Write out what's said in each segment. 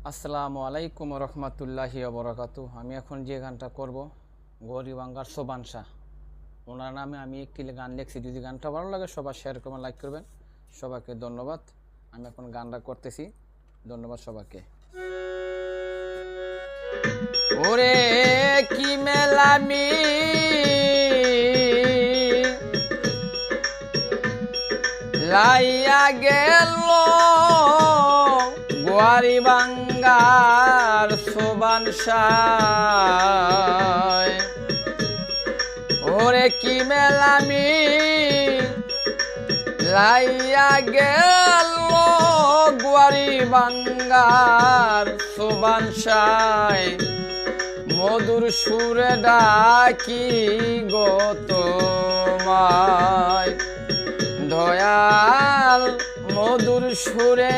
আসসালামু আলাইকুম রহমতুল্লাহি বরকাতু। আমি এখন যে গানটা করব গরিবাঙ্গার সোবান শাহ, ওনার নামে আমি একটি গান লিখছি। যদি গানটা ভালো লাগে সবাই শেয়ার করবেন, লাইক করবেন। সবাইকে ধন্যবাদ। আমি এখন গানটা করতেছি। ধন্যবাদ সবাইকে। ওরে কি মেলামি লাইয়া গেল গরিবাঙ্গার সোবান শাহ। ওরে কি মেলামি লাইয়া গেল গরিবাঙ্গার সোবান শাহ। মধুর সুরে ডাকি গো তোমায় দয়াল, মধুর সুরে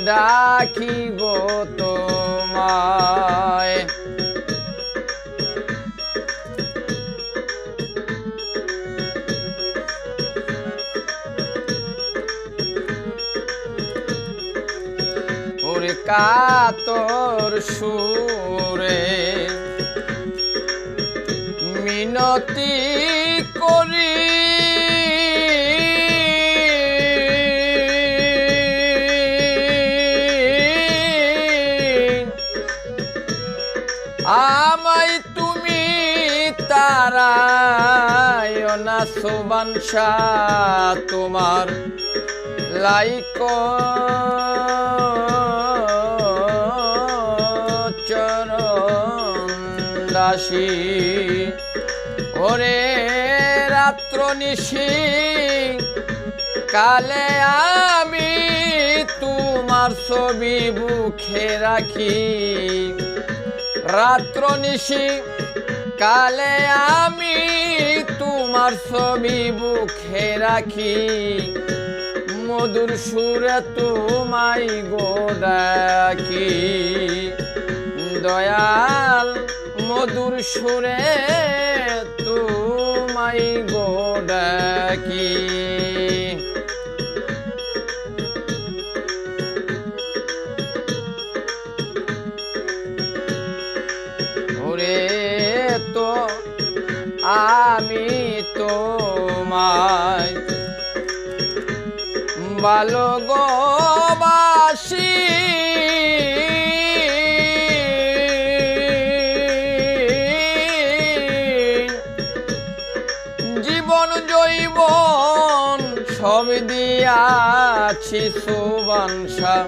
ডাকি গো তোমায়। ওরে কাতর সুরে মিনতি করি আমায় তুমি তারায় না সোবান শাহ। তোমার লাইক চরণ দাসী। ওরে রাত্র নিশি কালে আমি তোমার ছবি বুকে রাখি। রাত্র নিশি কালে আমি তোমার ছবি বুকে রাখি। মধুর সুরে তোমায় গো ডাকি দয়াল, মধুর সুরে তোমায় গো ডাকি। ওরে তো আমি তোমায় ভালো গো বাসি। জীবন জৈবন সব দিয়াছি সোবান শাহ।